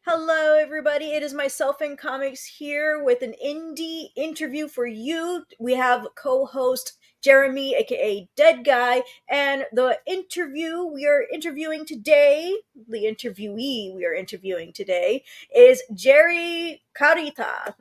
Hello, everybody. It is myself and Comics here with an indie interview for you. We have co-host Jeremy, aka Dead Guy, and the interviewee we are interviewing today is Jerry Carita.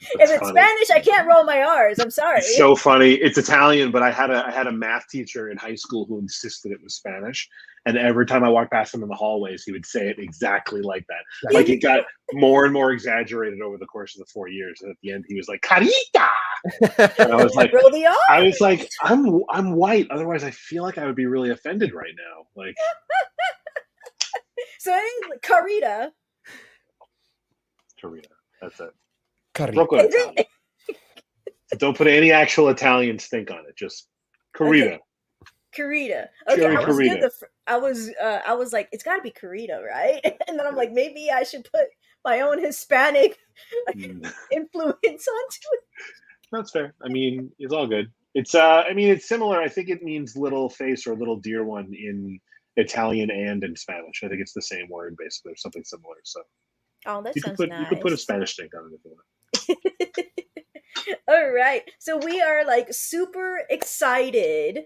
If That's it's funny. Spanish, I can't roll my R's. I'm sorry. It's so funny. It's Italian, but I had a math teacher in high school who insisted it was Spanish. And every time I walked past him in the hallways, he would say it exactly like that. Like it got more and more exaggerated over the course of the 4 years. And at the end, he was like, "Carita." And I was like, Roll the R. I'm white. Otherwise, I feel like I would be really offended right now. Like, So anyway, Carita. That's it. Carita. Don't put any actual Italian stink on it. Just Carita. Okay. Carita. Okay, Jerry Carita. Carita. I was like, it's got to be Carita, right? And then I'm like, maybe I should put my own Hispanic influence onto it. That's fair. I mean, it's all good. It's similar. I think it means little face or little dear one in Italian and in Spanish. I think it's the same word basically, or something similar. So Oh, that sounds nice. You could put a nice. Spanish stink on it if you want. All right. So we are like super excited.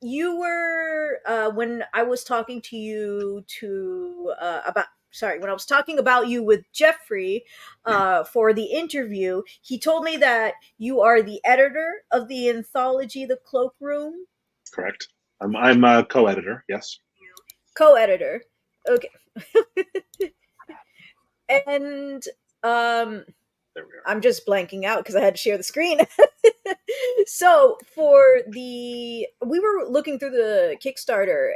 You were when I was talking to you when I was talking about you with Jeffrey for the interview, he told me that you are the editor of the anthology The Cloakroom. Correct. I'm a co-editor. Yes. Co-editor. Okay. And There we are. I'm just blanking out because I had to share the screen. So we were looking through the Kickstarter,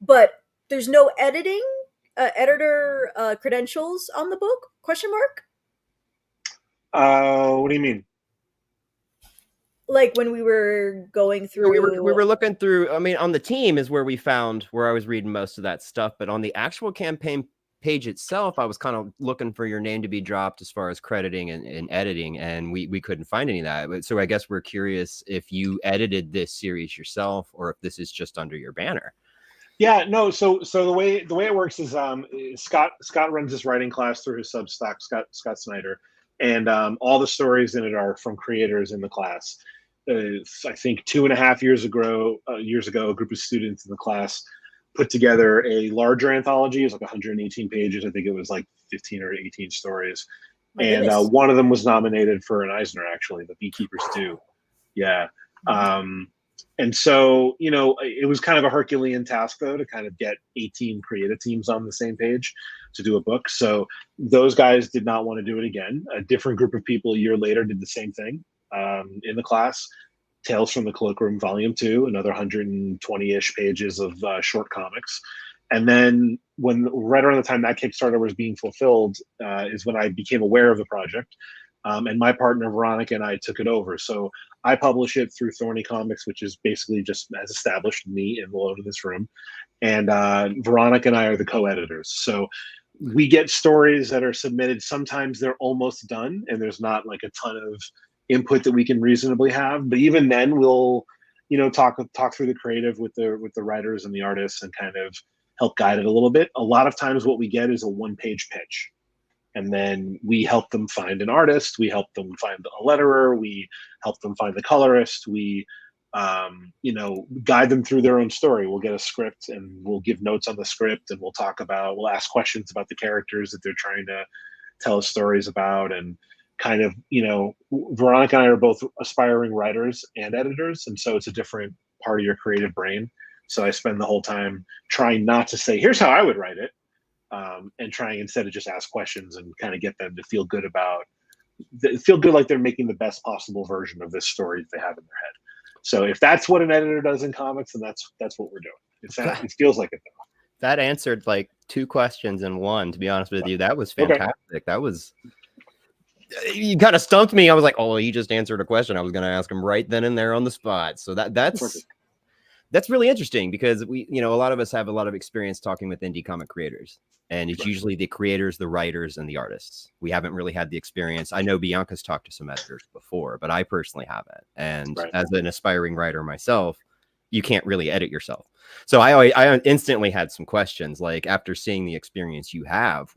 but there's no editor credentials on the book? Question mark. What do you mean? Like when we were going through, we were looking through. I mean, on the team is where we found where I was reading most of that stuff, but on the actual campaign page itself, I was kind of looking for your name to be dropped as far as crediting and editing, and we couldn't find any of that. So I guess we're curious if you edited this series yourself or if this is just under your banner. Yeah, no. So the way it works is Scott runs this writing class through his Substack, Scott Snyder, and all the stories in it are from creators in the class. I think 2.5 years ago, a group of students in the class put together a larger anthology. It was like 118 pages. I think it was like 15 or 18 stories. And one of them was nominated for an Eisner, actually, The Beekeepers Do. Yeah. And so, it was kind of a Herculean task, though, to kind of get 18 creative teams on the same page to do a book. So those guys did not want to do it again. A different group of people a year later did the same thing in the class. Tales from the Cloakroom, Volume 2, another 120-ish pages of short comics. And then right around the time that Kickstarter was being fulfilled is when I became aware of the project. And my partner, Veronica, and I took it over. So I publish it through Thorny Comics, which is basically just as established me and alone in this room. And Veronica and I are the co-editors. So we get stories that are submitted. Sometimes they're almost done, and there's not like a ton of input that we can reasonably have, but even then we'll talk through the creative with the writers and the artists and kind of help guide it a little bit. A lot of times what we get is a 1-page pitch, and then we help them find an artist, we help them find a letterer, we help them find the colorist, we guide them through their own story. We'll get a script and we'll give notes on the script, and we'll ask questions about the characters that they're trying to tell us stories about. And kind of, Veronica and I are both aspiring writers and editors, and so it's a different part of your creative brain. So I spend the whole time trying not to say, here's how I would write it, and trying instead to just ask questions and kind of get them to feel good like they're making the best possible version of this story that they have in their head. So if that's what an editor does in comics, then that's what we're doing. It feels like it, though. That answered like 2 questions in one, to be honest with you. That was fantastic. Okay. That was... You kind of stumped me. I was like, oh, well, he just answered a question I was going to ask him right then and there on the spot. So that's really interesting because we, a lot of us have a lot of experience talking with indie comic creators, and it's usually the creators, the writers, and the artists. We haven't really had the experience. I know Bianca's talked to some editors before, but I personally haven't. And as an aspiring writer myself, you can't really edit yourself. So I instantly had some questions. Like after seeing the experience you have,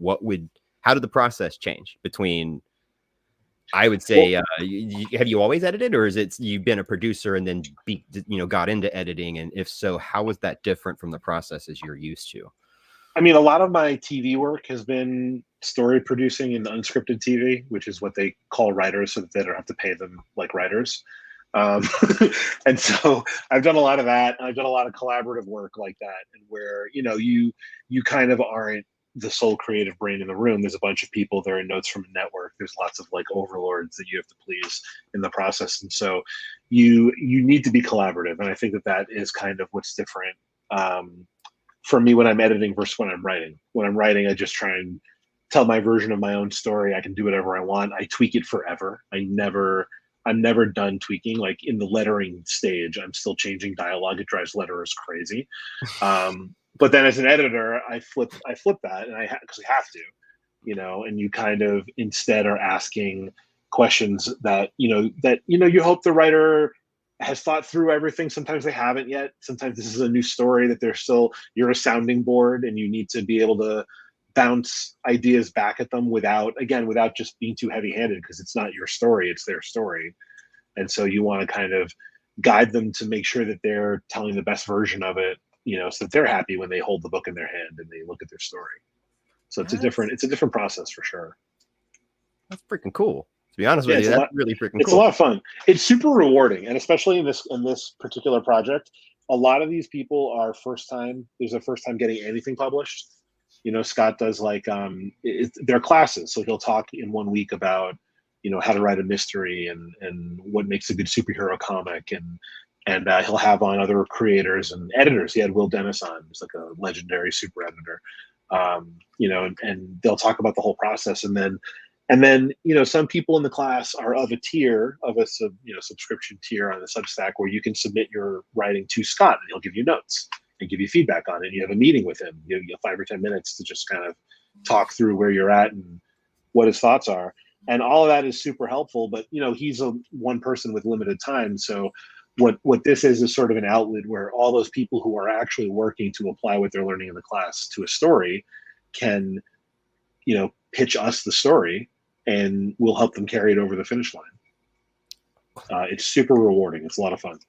how did the process change between? I would say, have you always edited, or is it you've been a producer and then got into editing? And if so, how was that different from the processes you're used to? I mean, a lot of my TV work has been story producing and unscripted TV, which is what they call writers so that they don't have to pay them like writers. Um, and so I've done a lot of that. I've done a lot of collaborative work like that, and where you kind of aren't the sole creative brain in the room. There's a bunch of people. There are notes from a network. There's lots of like overlords that you have to please in the process, and so you need to be collaborative. And I think that is kind of what's different. For me when I'm editing versus when I'm writing. When I'm writing, I just try and tell my version of my own story. I can do whatever I want. I tweak it forever. I'm never done tweaking. Like in the lettering stage, I'm still changing dialogue. It drives letterers crazy. But then as an editor, I flip that, and because I have to, and you kind of instead are asking questions that you hope the writer has thought through everything. Sometimes they haven't yet. Sometimes this is a new story that you're a sounding board, and you need to be able to bounce ideas back at them without just being too heavy handed, because it's not your story, it's their story. And so you want to kind of guide them to make sure that they're telling the best version of it, so that they're happy when they hold the book in their hand and they look at their story. So it's a different process for sure. That's freaking cool. To be honest with you, that's really freaking cool. It's a lot of fun. It's super rewarding, and especially in this particular project, a lot of these people are first time getting anything published. Scott does like their classes, so he'll talk in 1 week about how to write a mystery and what makes a good superhero comic, and he'll have on other creators and editors. He had Will Dennis on, who's like a legendary super editor, and they'll talk about the whole process, and then some people in the class are of a subscription tier on the Substack where you can submit your writing to Scott, and he'll give you notes and give you feedback on it. You have a meeting with him. You have 5 or 10 minutes to just kind of talk through where you're at and what his thoughts are. And all of that is super helpful, but he's one person with limited time. So what this is sort of an outlet where all those people who are actually working to apply what they're learning in the class to a story can, pitch us the story, and we'll help them carry it over the finish line. It's super rewarding. It's a lot of fun.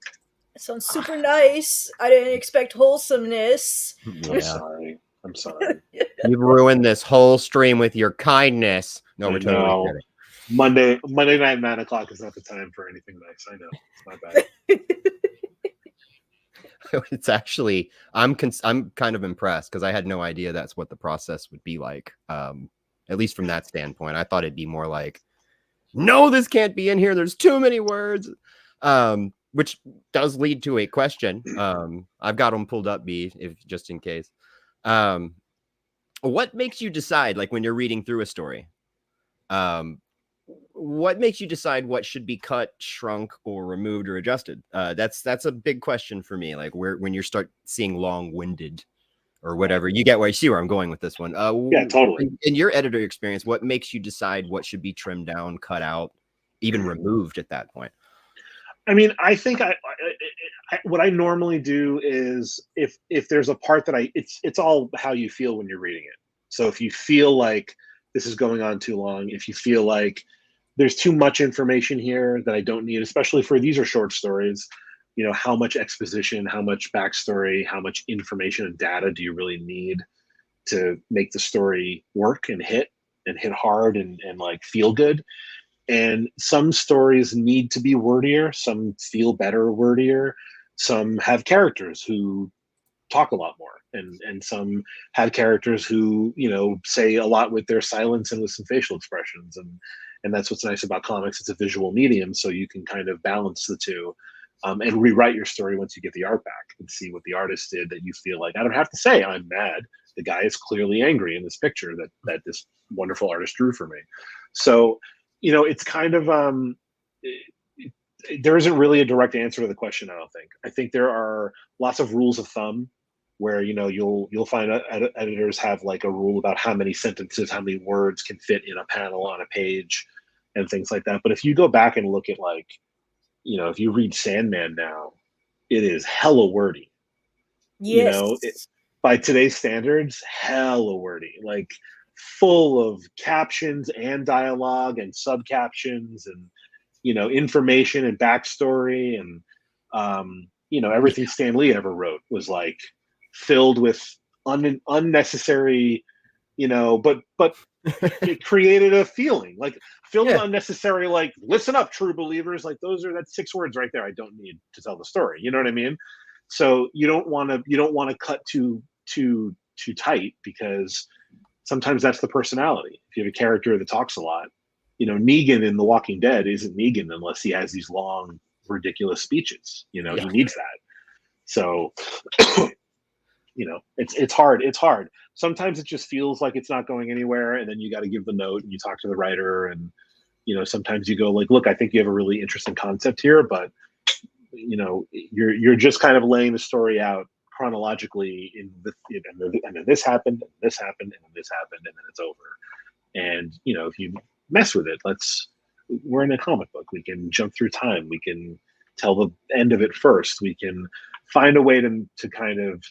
It sounds super nice. I didn't expect wholesomeness. Yeah. I'm sorry. You've ruined this whole stream with your kindness. No, we're totally kidding. Monday night, 9:00 is not the time for anything nice. I know. It's my bad. It's actually, I'm kind of impressed, because I had no idea that's what the process would be like. At least from that standpoint, I thought it'd be more like, no, this can't be in here. There's too many words. Which does lead to a question. I've got them pulled up, B, just in case. What makes you decide, like when you're reading through a story, what makes you decide what should be cut, shrunk, or removed or adjusted? That's a big question for me. Like when you start seeing long-winded or whatever, you see where I'm going with this one. Yeah, totally. In your editor experience, what makes you decide what should be trimmed down, cut out, even removed at that point? I mean, I think what I normally do is if there's a part that it's all how you feel when you're reading it. So if you feel like this is going on too long, if you feel like there's too much information here that I don't need, especially for these are short stories, how much exposition, how much backstory, how much information and data do you really need to make the story work and hit hard and like feel good? And some stories need to be wordier, some feel better wordier, some have characters who talk a lot more, and some have characters who say a lot with their silence and with some facial expressions, and that's what's nice about comics. It's a visual medium, so you can kind of balance the two, and rewrite your story once you get the art back and see what the artist did, that you feel like, I don't have to say I'm mad, the guy is clearly angry in this picture that this wonderful artist drew for me. So it's kind of there isn't really a direct answer to the question. I think there are lots of rules of thumb where you'll find editors have like a rule about how many sentences, how many words can fit in a panel on a page and things like that. But if you go back and look at, like, if you read Sandman now, it is hella wordy. You know, Yes. by today's standards, hella wordy, like full of captions and dialogue and sub captions and information and backstory and everything Stan Lee ever wrote was like filled with unnecessary, but it created a feeling like filled with Yeah. unnecessary, like, listen up, true believers, like that's 6 words right there I don't need to tell the story, you know what I mean? So you don't want to cut too tight, because sometimes that's the personality. If you have a character that talks a lot, Negan in The Walking Dead isn't Negan unless he has these long ridiculous speeches. Yeah. He needs that. So it's hard. Sometimes it just feels like it's not going anywhere, and then you got to give the note and you talk to the writer, and sometimes you go like, look, I think you have a really interesting concept here, but you're just kind of laying the story out chronologically and then this happened and this happened and then this happened and then it's over. And if you mess with it, we're in a comic book, we can jump through time, we can tell the end of it first, we can find a way to kind of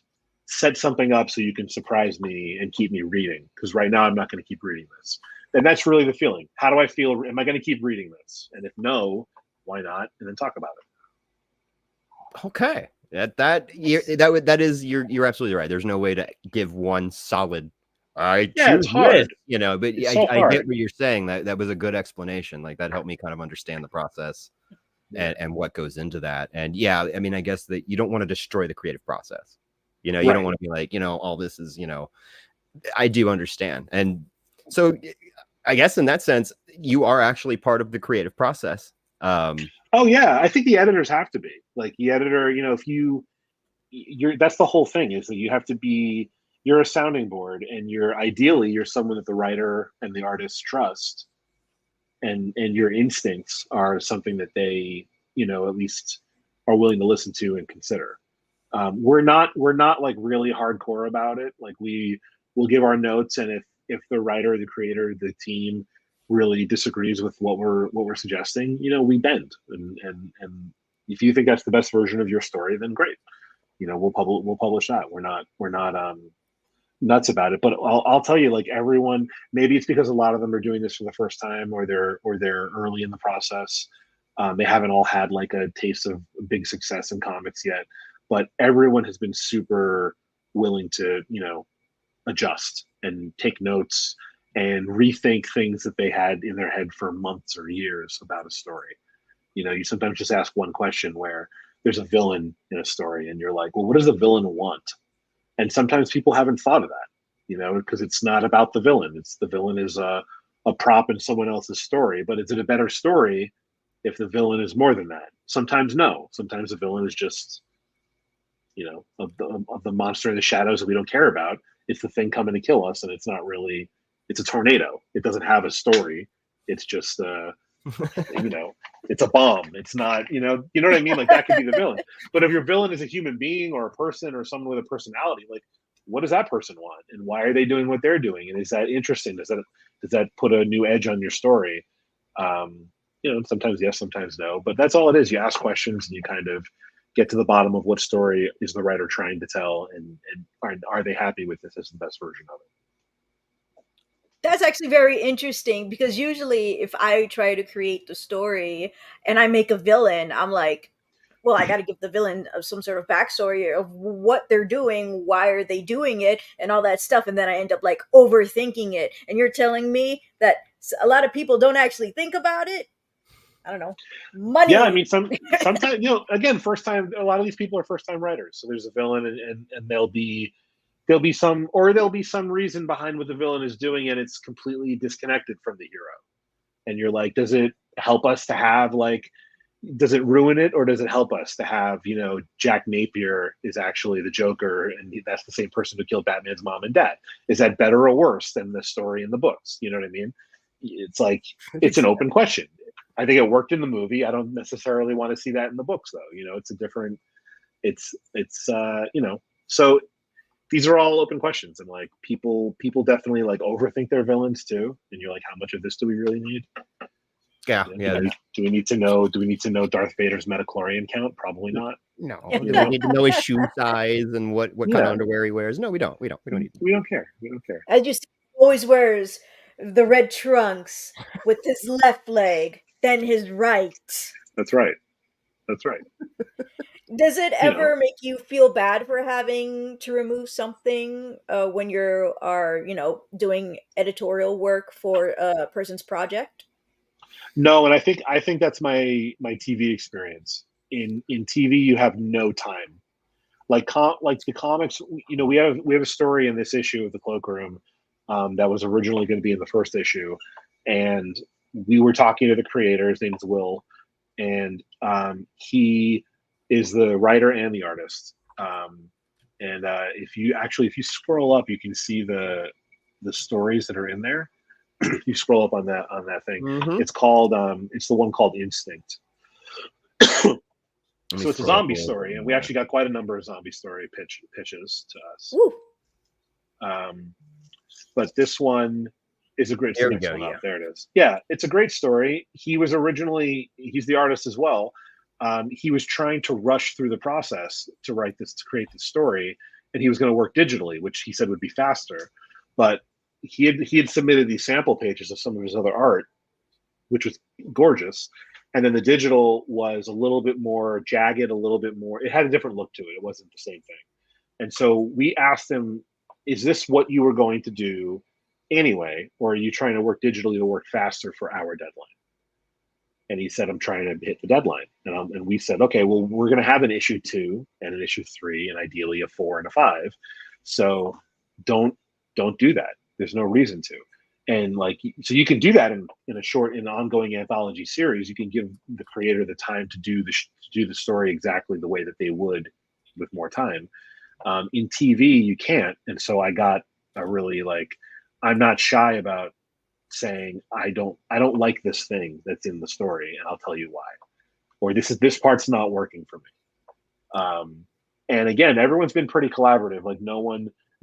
set something up so you can surprise me and keep me reading, because right now I'm not going to keep reading this. And that's really the feeling. How do I feel? Am I going to keep reading this? And if no, why not? And then talk about it. Okay. You're absolutely right. There's no way to give one solid I Yeah, it's choose this, hard. but It's so I get hard. what you're saying. That was a good explanation. Like that helped me kind of understand the process and what goes into that. And yeah, I mean, I guess that you don't want to destroy the creative process. You don't Right. want to be like, all this is, I do understand. And so I guess in that sense, you are actually part of the creative process. Oh yeah, I think the editors have to be. Like the editor, if you're that's the whole thing, is that you have to be, you're a sounding board, and you're someone that the writer and the artist trust, and your instincts are something that they at least are willing to listen to and consider. We're not like really hardcore about it. Like we'll give our notes, and if the writer, the creator, the team really disagrees with what we're suggesting, we bend. And if you think that's the best version of your story, then great. We'll publish that. We're not nuts about it. But I'll tell you, like, everyone, maybe it's because a lot of them are doing this for the first time, or they're early in the process. They haven't all had like a taste of big success in comics yet, but everyone has been super willing to adjust and take notes and rethink things that they had in their head for months or years about a story. You sometimes just ask one question where there's a villain in a story, and you're like, well, what does the villain want? And sometimes people haven't thought of that, because it's not about the villain. It's the villain is a prop in someone else's story. But is it a better story if the villain is more than that? Sometimes no. Sometimes the villain is just, of the monster in the shadows that we don't care about. It's the thing coming to kill us, and it's not really. It's a tornado. It doesn't have a story. It's just it's a bomb. It's not, you know what I mean? Like, that could be the villain. But if your villain is a human being or a person or someone with a personality, like, what does that person want? And why are they doing what they're doing? And is that interesting? Does that put a new edge on your story? Sometimes yes, sometimes no. But that's all it is. You ask questions and you kind of get to the bottom of what story is the writer trying to tell, and are they happy with this as the best version of it? That's actually very interesting, because usually if I try to create the story and I make a villain, I'm like, well, I got to give the villain some sort of backstory of what they're doing, why are they doing it, and all that stuff. And then I end up like overthinking it. And you're telling me that a lot of people don't actually think about it? I don't know. Money. Yeah, I mean, sometimes, again, first time. A lot of these people are first time writers, so there's a villain, and there'll be some reason behind what the villain is doing, and it's completely disconnected from the hero. And you're like, does it help us to have, like, does it ruin it, or does it help us to have, Jack Napier is actually the Joker, and that's the same person who killed Batman's mom and dad? Is that better or worse than the story in the books? You know what I mean? It's like, it's an open question. I think it worked in the movie. I don't necessarily want to see that in the books, though. It's a different. It's so these are all open questions, and like people definitely like overthink their villains too. And you're like, how much of this do we really need? Yeah. Do we need to know Darth Vader's metachlorian count? Probably not. No, do we need to know his shoe size and what kind of underwear he wears? No, we don't. We don't need. We don't care. We don't care. As you see, he always wears the red trunks with his left leg, then his right. That's right. That's right. Does it You know, ever make you feel bad for having to remove something when you are, doing editorial work for a person's project? no, and I think that's my TV experience. In TV, you have no time. Like the comics, we have a story in this issue of the Cloakroom that was originally going to be in the first issue, and we were talking to the creator. His name's Will, and he is the writer and the artist. And if you scroll up, you can see the stories that are in there. You scroll up on that thing. Mm-hmm. It's the one called Instinct. So it's a zombie story, and we actually got quite a number of zombie story pitches to us. But this one is a great. There we go. Yeah. There it is. Yeah, it's a great story. He's the artist as well. He was trying to rush through the process to create this story, and he was going to work digitally, which he said would be faster. But he had submitted these sample pages of some of his other art, which was gorgeous. And then the digital was a little bit more jagged, a little bit more. It had a different look to it. It wasn't the same thing. And so we asked him, "Is this what you were going to do anyway, or are you trying to work digitally to work faster for our deadline?" And he said, "I'm trying to hit the deadline." And we said, "Okay, well, we're going to have an issue 2 and an issue 3, and ideally a 4 and a 5. So don't do that. There's no reason to." And so you can do that in an ongoing anthology series. You can give the creator the time to do the story exactly the way that they would with more time. In TV, you can't. And so I got a really I'm not shy about saying I don't like this thing that's in the story, and I'll tell you why. Or this part's not working for me. And again, everyone's been pretty collaborative.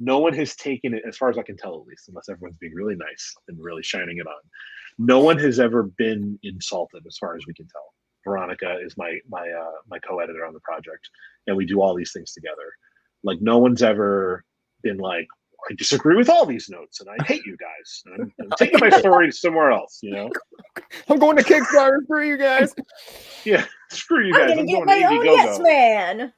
No one has taken it, as far as I can tell, at least, unless everyone's being really nice and really shining it on. No one has ever been insulted, as far as we can tell. Veronica is my co-editor on the project, and we do all these things together. No one's ever been like, "I disagree with all these notes, and I hate you guys. And I'm taking my story somewhere else." I'm going to Kickstarter for you guys. Yeah, screw you guys. I'm gonna get my own Yes Man.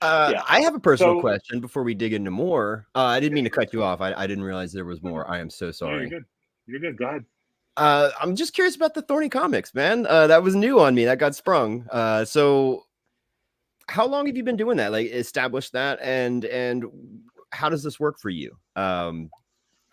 I have a personal question before we dig into more. I didn't mean to cut you off. I didn't realize there was more. I am so sorry. No, you're good. Go ahead. I'm just curious about the Thorny Comics, man. That was new on me. That got sprung. So how long have you been doing that? Establish that, and how does this work for you?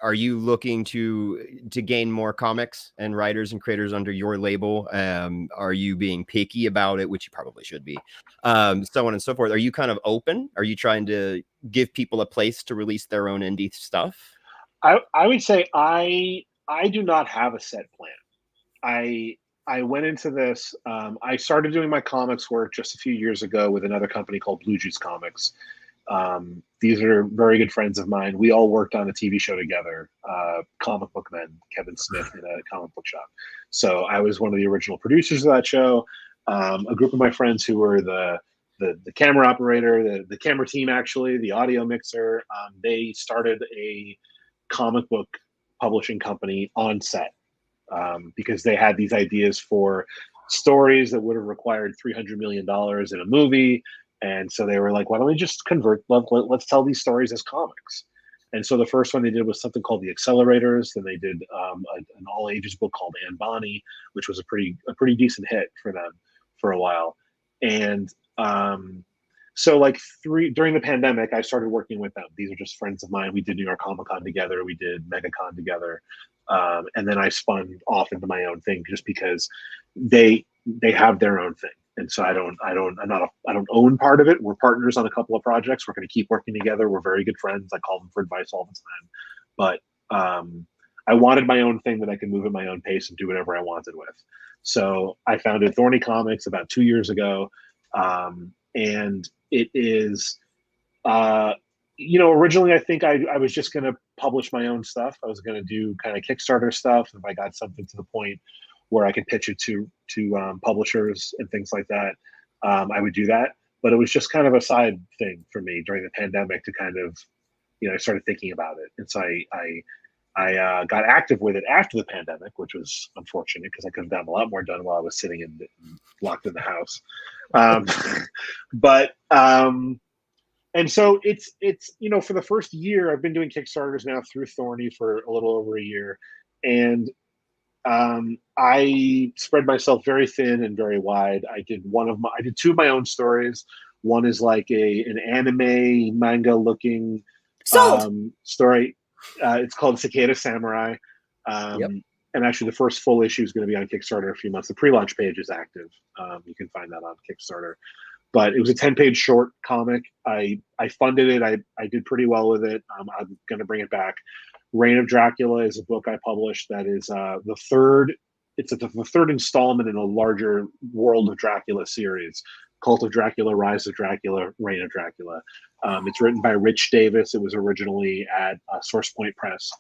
Are you looking to gain more comics and writers and creators under your label? Are you being picky about it, which you probably should be? So on and so forth. Are you kind of open? Are you trying to give people a place to release their own indie stuff? I would say I do not have a set plan. I went into this. I started doing my comics work just a few years ago with another company called Blue Juice Comics. These are very good friends of mine. We all worked on a TV show together, Comic Book Men, Kevin Smith in a comic book shop. So I was one of the original producers of that show. A group of my friends who were the camera operator, the camera team, actually, the audio mixer, they started a comic book publishing company on set because they had these ideas for stories that would have required $300 million in a movie. And so they were like, "Why don't we just convert? Let's tell these stories as comics." And so the first one they did was something called The Accelerators. Then they did an all ages book called Anne Bonny, which was a pretty decent hit for them for a while. And so during the pandemic, I started working with them. These are just friends of mine. We did New York Comic Con together. We did MegaCon together. And then I spun off into my own thing just because they have their own thing. And so I don't own part of it. We're partners on a couple of projects. We're going to keep working together. We're very good friends. I call them for advice all the time. But I wanted my own thing that I could move at my own pace and do whatever I wanted with. So I founded Thorny Comics about 2 years ago. And it is, originally I think I was just going to publish my own stuff. I was going to do kind of Kickstarter stuff. If I got something to the point where I could pitch it to publishers and things like that. I would do that. But it was just kind of a side thing for me during the pandemic to kind of, I started thinking about it. And so I got active with it after the pandemic, which was unfortunate because I could have gotten a lot more done while I was sitting locked in the house. Um, but and so it's for the first year I've been doing Kickstarters now through Thorny for a little over a year, and I spread myself very thin and very wide. I did two of my own stories. One is like an anime manga looking Sold. story. It's called Cicada Samurai. Yep. And actually, the first full issue is going to be on Kickstarter in a few months. The pre-launch page is active. You can find that on Kickstarter. But it was a 10-page short comic. I funded it. I did pretty well with it. I'm going to bring it back. Reign of Dracula is a book I published that is the third. It's the third installment in a larger World of Dracula series. Cult of Dracula, Rise of Dracula, Reign of Dracula. It's written by Rich Davis. It was originally at Source Point Press.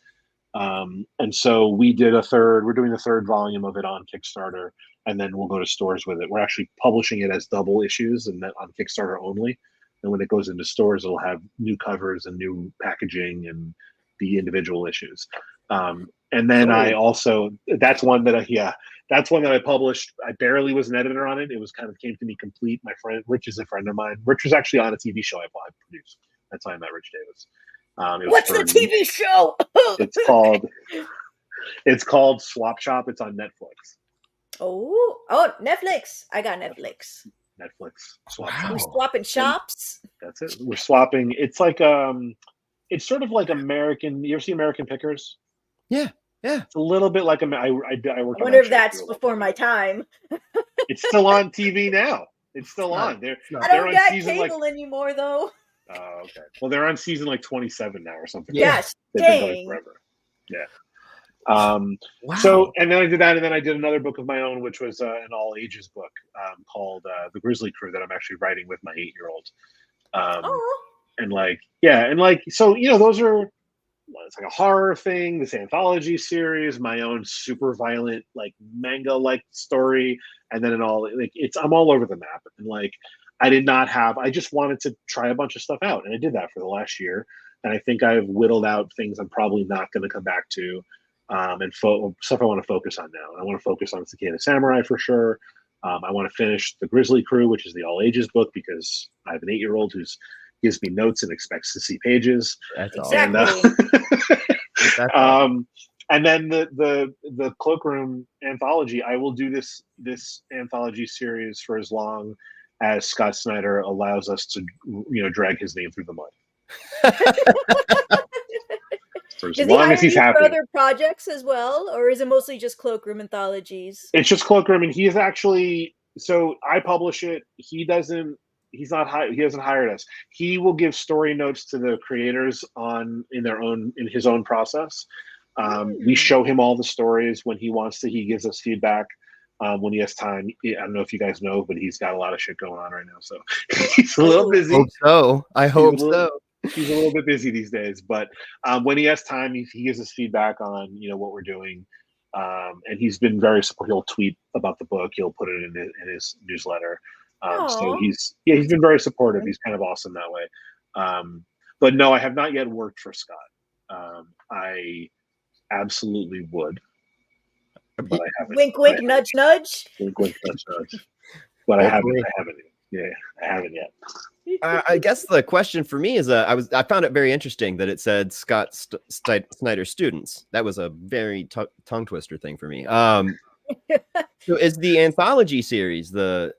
And so we're doing the third volume of it on Kickstarter, and then we'll go to stores with it. We're actually publishing it as double issues and that on Kickstarter only. And when it goes into stores, it'll have new covers and new packaging and the individual issues. And then I also, that's one that I published. I barely was an editor on it. It was came to me complete. My friend, Rich is a friend of mine. Rich was actually on a TV show I produced. That's how I met Rich Davis. What's the TV show? It's called Swap Shop. It's on Netflix. Oh, Netflix. I got Netflix. Netflix. Swap We're Shop. swapping shops. That's it. We're swapping. It's like it's sort of like American. You ever see American Pickers? Yeah. It's a little bit like I worked. I on wonder that if that's before my time. It's still on TV now. It's still on. I don't got cable anymore, though. Oh, okay. Well, they're on season 27 now or something. Yes, they've been going forever. Yeah. Wow. So, and then I did that, and then I did another book of my own, which was an all ages book called The Grizzly Crew that I'm actually writing with my 8-year-old. So those are. It's like a horror thing, this anthology series, my own super violent manga story, and then I'm all over the map. And I just wanted to try a bunch of stuff out, and I did that for the last year. And I think I've whittled out things I'm probably not going to come back to, and stuff I want to focus on now. I want to focus on Cicada Samurai for sure. I want to finish The Grizzly Crew, which is the all ages book, because I have an 8-year-old who's gives me notes and expects to see pages. That's exactly. And then the Cloakroom anthology, I will do this anthology series for as long as Scott Snyder allows us to drag his name through the mud. For as long as he's happy. For other projects as well, or is it mostly just Cloakroom anthologies? It's just Cloakroom, and he is actually, so I publish it. He hasn't hired us. He will give story notes to the creators in his own process. We show him all the stories when he wants to. He gives us feedback when he has time. I don't know if you guys know, but he's got a lot of shit going on right now, so he's a little busy. I hope so. He's a little bit busy these days, but when he has time, he gives us feedback on what we're doing. And he's been very supportive. He'll tweet about the book. He'll put it in his newsletter. So he's been very supportive. He's kind of awesome that way. But no, I have not yet worked for Scott. I absolutely would, but I haven't. Wink, wink, nudge, nudge. Wink, wink, nudge, nudge. But I haven't. Yeah, I haven't yet. I guess the question for me is, I found it very interesting that it said Scott Snyder students. That was a very tongue twister thing for me. So is the anthology series the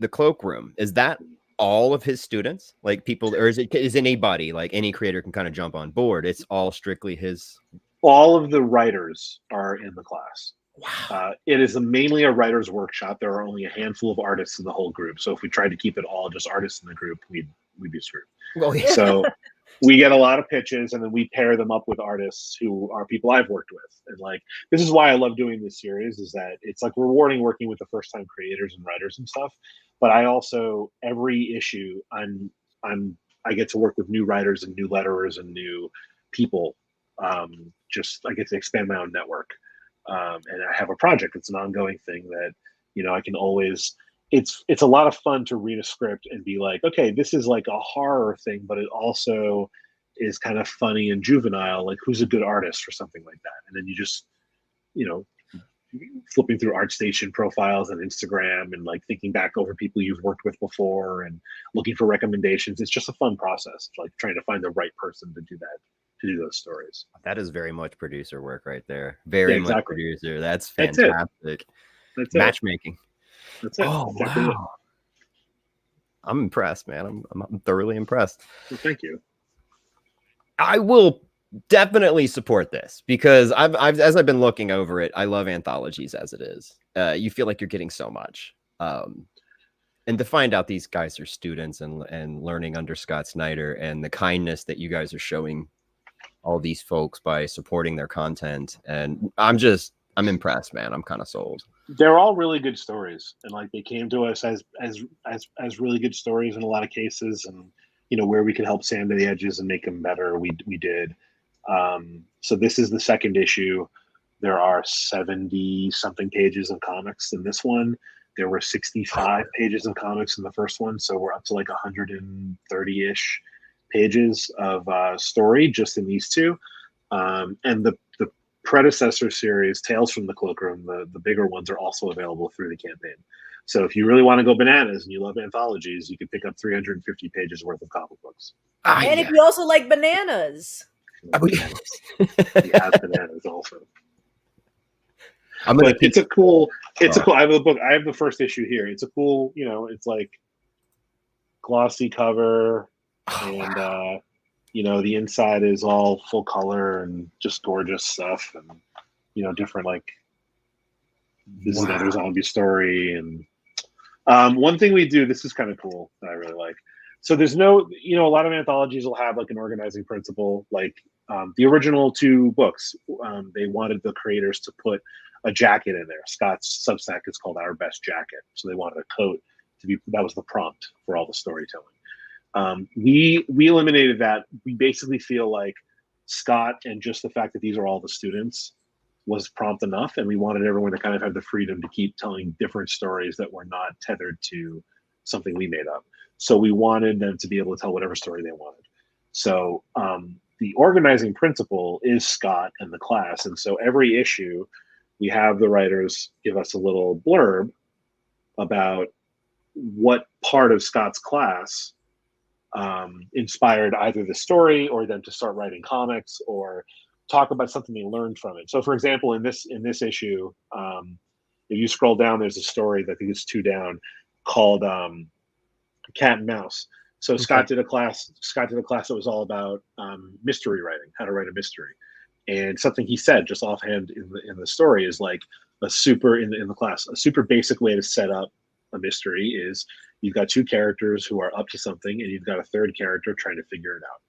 Cloakroom, is that all of his students, like people, or is anybody, like any creator can kind of jump on board? It's all strictly his. All of the writers are in the class. Wow. It is mainly a writer's workshop. There are only a handful of artists in the whole group. So if we tried to keep it all just artists in the group, we'd be screwed. Well, yeah. So we get a lot of pitches, and then we pair them up with artists who are people I've worked with. And this is why I love doing this series, is that it's rewarding working with the first time creators and writers and stuff. But I also, every issue, I get to work with new writers and new letterers and new people. I get to expand my own network. And I have a project. It's an ongoing thing that, I can always it's a lot of fun to read a script and be like, okay, this is like a horror thing, but it also is kind of funny and juvenile. Like, who's a good artist for something like that? And then you just, you know, flipping through ArtStation profiles and Instagram and like thinking back over people you've worked with before and looking for recommendations. It's just a fun process, like trying to find the right person to do that, to do those stories. That is very much producer work right there. Yeah, Very much exactly. producer. That's That's it. fantastic. That's it. Matchmaking. That's it. Oh, Exactly it. wow. I'm impressed, man. I'm thoroughly impressed. Well, thank you. I will definitely support this because as I've been looking over it, I love anthologies as it is. You feel like you're getting so much. And to find out these guys are students and learning under Scott Snyder, and the kindness that you guys are showing all these folks by supporting their content, and I'm impressed, man. I'm kind of sold. They're all really good stories, and like they came to us as really good stories in a lot of cases, and you know, where we could help sand the edges and make them better, we did. So this is the second issue. There are 70 something pages of comics in this one. There were 65 pages of comics in the first one, so we're up to like 130-ish pages of story just in these two. And the predecessor series, Tales from the Cloakroom, the bigger ones, are also available through the campaign. So if you really want to go bananas and you love anthologies, you can pick up 350 pages worth of comic books. And if you also like bananas. Bananas. You have bananas also. But it's a cool. I have the book. I have the first issue here. It's a cool, you know, it's like glossy cover, and wow. You know, the inside is all full color and just gorgeous stuff, and you know, different like this is another zombie story. And one thing we do, this is kind of cool that I really like. So there's no, you know, a lot of anthologies will have like an organizing principle. Like the original two books, they wanted the creators to put a jacket in there. Scott's Substack is called Our Best Jacket, so they wanted a coat to be. That was the prompt for all the storytelling. We eliminated that. We basically feel like Scott, and just the fact that these are all the students, was prompt enough, and we wanted everyone to kind of have the freedom to keep telling different stories that were not tethered to something we made up. So we wanted them to be able to tell whatever story they wanted. So the organizing principle is Scott and the class, and so every issue we have the writers give us a little blurb about what part of Scott's class inspired either the story or them to start writing comics or talk about something they learned from it. So, for example, in this issue, if you scroll down, there's a story that I think is 2 down called Cat and Mouse. So okay. Scott did a class that was all about mystery writing, how to write a mystery. And something he said just offhand in the story is like a super in the class, a super basic way to set up a mystery is you've got 2 characters who are up to something, and you've got a third character trying to figure it out.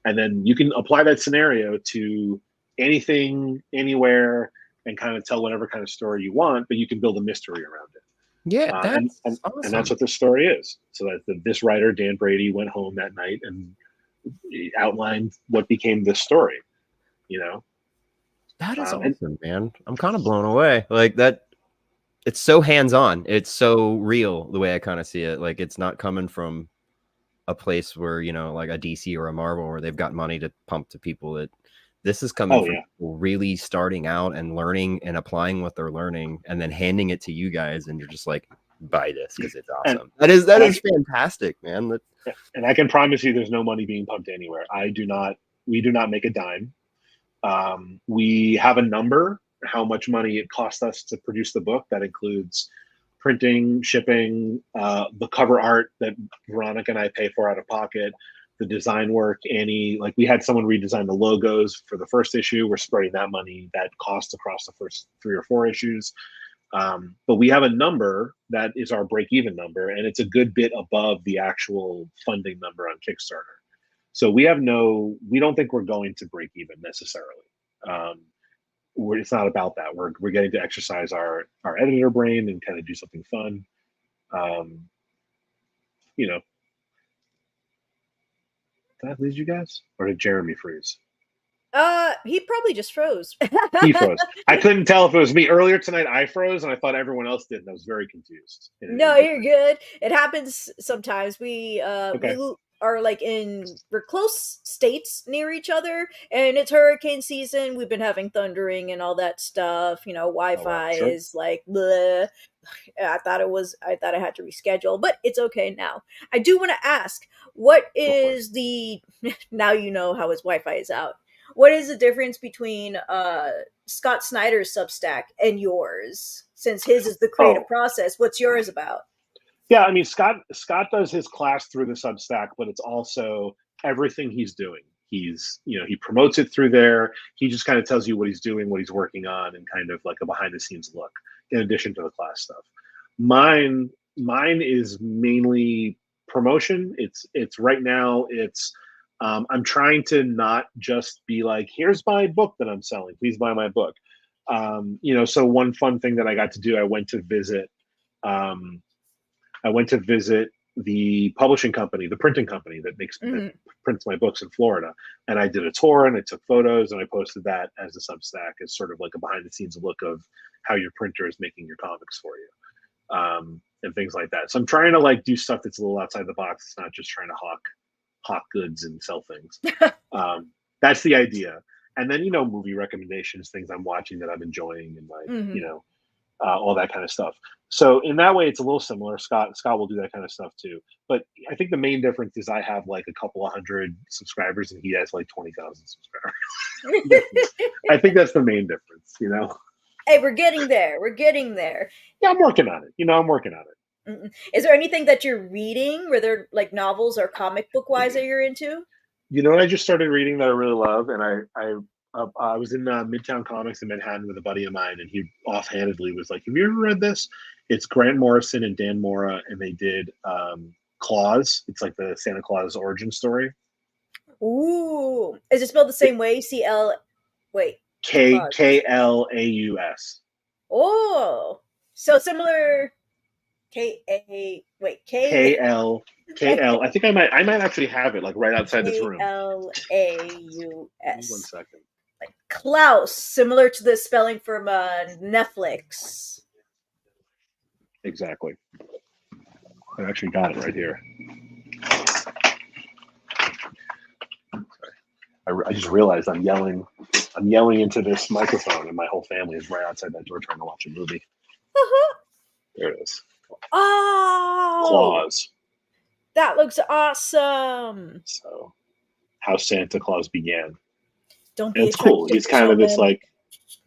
And then you can apply that scenario to anything, anywhere, and kind of tell whatever kind of story you want, but you can build a mystery around it. Yeah, that's awesome. And that's what this story is. So that this writer, Dan Brady, went home that night and outlined what became this story. You know, that is awesome, man. I'm kind of blown away. Like that, it's so hands-on. It's so real the way I kind of see it. Like it's not coming from a place where, you know, like a DC or a Marvel where they've got money to pump to people. That this is coming from people really starting out and learning and applying what they're learning, and then handing it to you guys, and you're just like, buy this because it's awesome. That is fantastic, man. And I can promise you, there's no money being pumped anywhere. We do not make a dime. We have a number how much money it cost us to produce the book. That includes printing, shipping, the cover art that Veronica and I pay for out of pocket, the design work. Like we had someone redesign the logos for the first issue. We're spreading that money, that cost across the first 3 or 4 issues. But we have a number that is our break-even number, and it's a good bit above the actual funding number on Kickstarter. So we don't think we're going to break even necessarily. It's not about that. We're getting to exercise our editor brain and kind of do something fun. You know, did I lose you guys, or did Jeremy freeze? He probably just froze. He froze. I couldn't tell if it was me. Earlier tonight, I froze, and I thought everyone else did, and I was very confused. No, you're good. It happens sometimes. Okay. Are like we're close states near each other, and it's hurricane season. We've been having thundering and all that stuff. Oh, wow. Wi-Fi Sure. is like bleh. I thought I had to reschedule, but it's okay now. I do want to ask, what Go for it. is the now you know how his Wi-Fi is out. What is the difference between Scott Snyder's Substack and yours? Since his is the creative Oh, process, what's yours about? yeah. I mean, Scott does his class through the Substack, but it's also everything he's doing. He promotes it through there. He just kind of tells you what he's doing, what he's working on, and kind of like a behind the scenes look in addition to the class stuff. Mine is mainly promotion. It's right now. I'm trying to not just be like, here's my book that I'm selling. Please buy my book. So one fun thing that I got to do, Um, I went to visit the publishing company, the printing company that Mhm. prints my books in Florida, and I did a tour and I took photos and I posted that as a Substack as sort of like a behind the scenes look of how your printer is making your comics for you, and things like that. So I'm trying to like do stuff that's a little outside the box. It's not just trying to hawk goods and sell things. That's the idea. And then movie recommendations, things I'm watching that I'm enjoying, and like Mhm. all that kind of stuff. So in that way, it's a little similar. Scott will do that kind of stuff too. But I think the main difference is I have like a couple of hundred subscribers, and he has like 20,000 subscribers. I think that's the main difference. Hey, we're getting there. We're getting there. Yeah, I'm working on it. I'm working on it. Mm-mm. Is there anything that you're reading, whether like novels or comic book wise, that you're into? You know what I just started reading that I really love, and I was in Midtown Comics in Manhattan with a buddy of mine, and he offhandedly was like, "Have you ever read this? It's Grant Morrison and Dan Mora, and they did Claus. It's like the Santa Claus origin story. Ooh, is it spelled the same way? CL. Wait, K Claus. K L A U S. Oh, so similar. K A. Wait, K K L K L. I think I might actually have it like right outside this K room. L A U Give me 1 S. second. Like Klaus, similar to the spelling from Netflix. Exactly. I actually got it right here. I just realized I'm yelling into this microphone, and my whole family is right outside that door trying to watch a movie. There it is. Oh, Claus. that looks awesome. So, how Santa Claus began, Don't and be it's afraid cool. to He's kind tell of this him. like,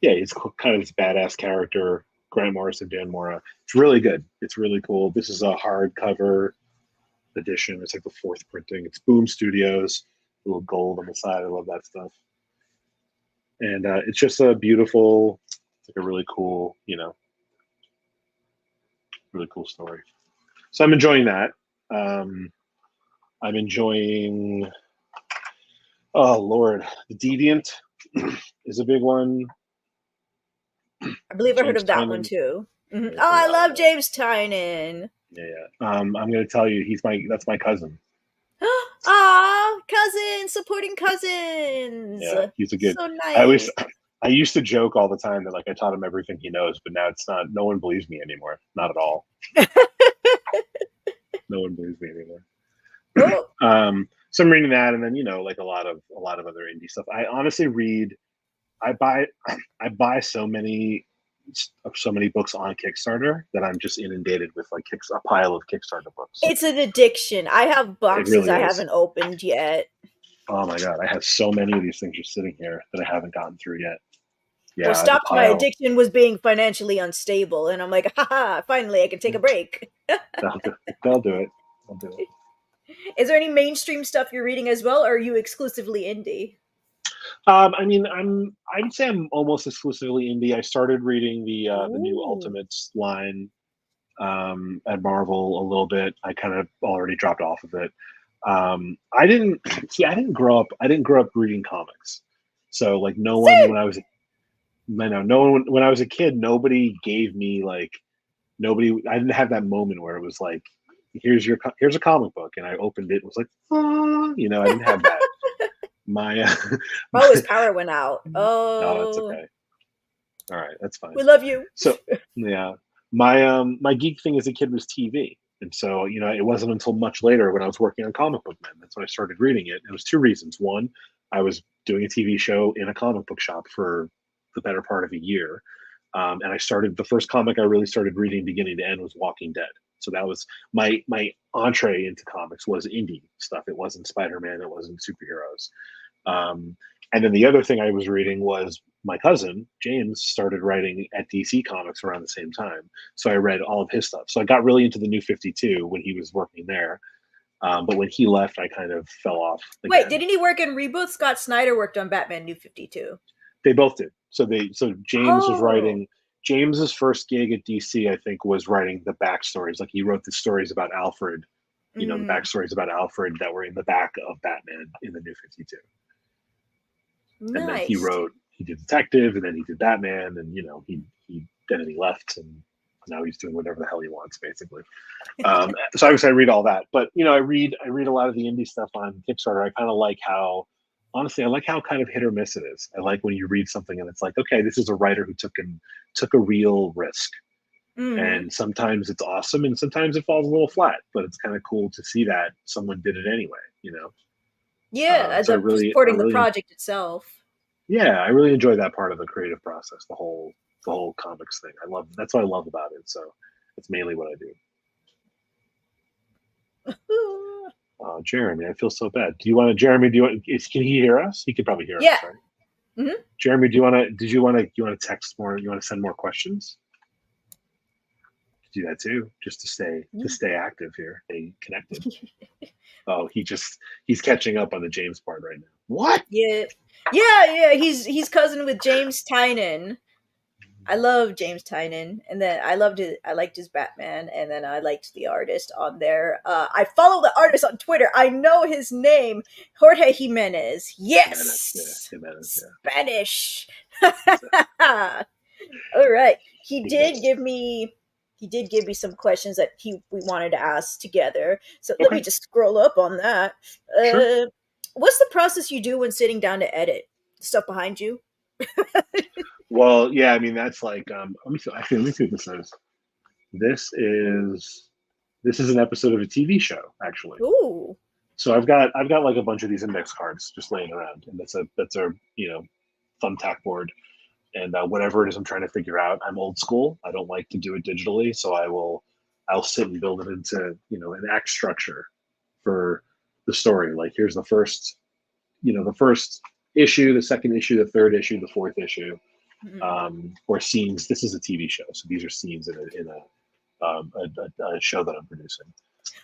yeah, he's kind of this badass character. Grant Morrison, Dan Mora. It's really good. It's really cool. This is a hardcover edition. It's like the fourth printing. It's Boom Studios. A little gold on the side. I love that stuff. And it's just a beautiful, it's like a really cool, really cool story. So I'm enjoying that. I'm enjoying. Oh Lord, the Deviant is a big one. I believe I heard James of that one Tynion. too. Mhm. Yeah, Oh, it's a I lot of love that. James Tynion. Yeah. I'm gonna tell you, that's my cousin. Ah, cousins supporting cousins. Yeah, he's a good. So I always, nice. I used to joke all the time that like I taught him everything he knows, but now it's not. No one believes me anymore. Not at all. No one believes me anymore. Oh, So I'm reading that, and then like a lot of other indie stuff. I honestly read. I buy I buy so many books on Kickstarter that I'm just inundated with like a pile of Kickstarter books. it's an addiction. I have It boxes really I is. haven't opened yet. Oh my god, I have so many of these things just sitting here that I haven't gotten through yet. What Yeah, I have a stopped my pile. addiction was being financially unstable, and I'm like, haha, finally I can take a break. They'll do, they'll do it. They'll do it. Is there any mainstream stuff you're reading as well, or are you exclusively indie? I mean, I would say I'm almost exclusively indie. I started reading the new Ooh. Ultimates line at Marvel a little bit. I kind of already dropped off of it. I didn't see. I didn't grow up. I didn't grow up reading comics. So like no one when Same. I was, I know no one when I was a kid. Nobody gave me like nobody. I didn't have that moment where it was like, here's a comic book, and I opened it. And was like, oh, I didn't have that. my Oh, his power went out. no, it's Oh, okay. All right, that's fine. we love you. So yeah, my geek thing as a kid was TV, and so it wasn't until much later when I was working on Comic Book Men that's when I started reading it. It was two reasons. One, I was doing a TV show in a comic book shop for the better part of a year, and I started the first comic I really started reading beginning to end was Walking Dead. So that was my entree into comics was indie stuff. It wasn't Spider Man. It wasn't superheroes. Um, and then the other thing I was reading was my cousin James started writing at DC Comics around the same time, so I read all of his stuff. So I got really into the New 52 when he was working there, but when he left, I kind of fell off Wait, again. didn't he work in Reboot? Scott Snyder worked on Batman New 52. They both did. So James was Oh. writing. James's first gig at DC, I think, was writing the backstories. Like he wrote the stories about Alfred, the Mm, backstories about Alfred that were in the back of Batman in the New 52. And then nice. he did detective, and then he did Batman, and then he left, and now he's doing whatever the hell he wants, basically. So obviously I read all that, but I read a lot of the indie stuff on Kickstarter. I kind of like how, honestly, I like how kind of hit or miss it is. I like when you read something and it's like, okay, this is a writer who took a real risk, Mm. and sometimes it's awesome, and sometimes it falls a little flat, but it's kind of cool to see that someone did it anyway. Yeah, So I supporting the really project itself. yeah, I really enjoy that part of the creative process, the whole comics thing. That's what I love about it. So it's mainly what I do. Jeremy, I feel so bad. Do you want to, Jeremy? Can he hear us? He could probably hear Yeah. us, right? Hmm. Jeremy, do you want to? Did you want to? You want to text more? You want to send more questions? Do that too, just to stay active here, stay connected. Oh, he's catching up on the James part right now. What? Yeah. Yeah. He's cousin with James Tynan. I love James Tynan, and then I liked his Batman, and then I liked the artist on there. I follow the artist on Twitter. I know his name, Jorge Jimenez. Jimenez, yeah, Yes, Jimenez, yeah. Spanish. That's it. All right, He's next. he did give me some questions that he we wanted to ask together. So let me Okay, just scroll up on that. sure. Uh, what's the process you do when sitting down to edit? Stuff behind you? Well, yeah, I mean that's like let me see. Actually, let me see what this is. This is this is an episode of a TV show, actually. Ooh. So I've got like a bunch of these index cards just laying around, and that's a thumbtack board, and whatever it is I'm trying to figure out. I'm old school. I don't like to do it digitally, so I'll sit and build it into an act structure for the story. Like here's the first issue, the second issue, the third issue, the fourth issue, Mhm. or scenes. This is a TV show, so these are scenes in a show that I'm producing.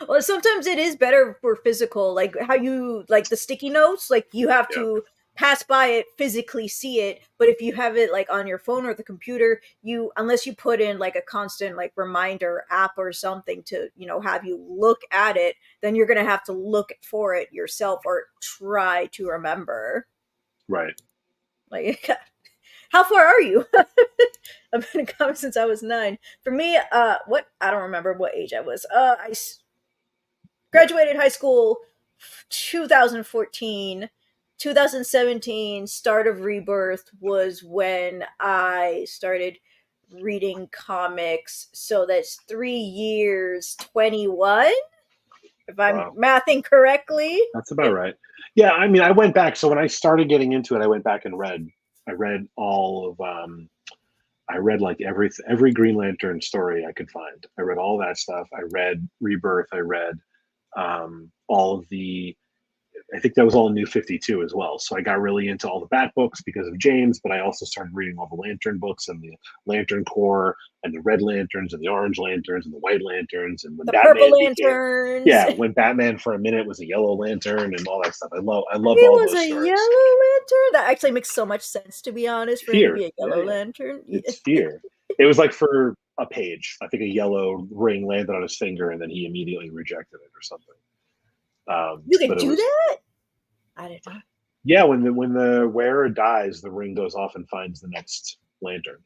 Well, sometimes it is better for physical, like how you like the sticky notes, like you have Yeah, to pass by it, physically see it. But if you have it like on your phone or the computer, you unless you put in like a constant like reminder app or something to, have you look at it, then you're gonna have to look for it yourself or try to remember. right. Like how far are you? I've been in comics since I was 9. For me, what I don't remember what age I was. Yeah. Graduated high school 2014. 2017 start of Rebirth was when I started reading comics, so that's 3 years, 21 if I'm Wow. mathing correctly. That's about right. Yeah, I mean, I went back. So when I started getting into it, I went back and read. I read all of. I read like every Green Lantern story I could find. I read all that stuff. I read Rebirth. I read all of the. I think that was all New 52 as well. So I got really into all the Bat books because of James, but I also started reading all the Lantern books and the Lantern Corps and the Red Lanterns and the Orange Lanterns and the White Lanterns. And when The Purple Batman became, Lanterns. yeah, when Batman for a minute was a Yellow Lantern and all that stuff. I loved He all was those a stories. yellow lantern. That actually makes so much sense, to be honest, for him to Fear, be a yeah, yellow yeah, lantern. it's fear. It was like for a page. I think a yellow ring landed on his finger, and then he immediately rejected it or something. You can But it do was that? I didn't know. yeah. When the wearer dies, the ring goes off and finds the next lantern.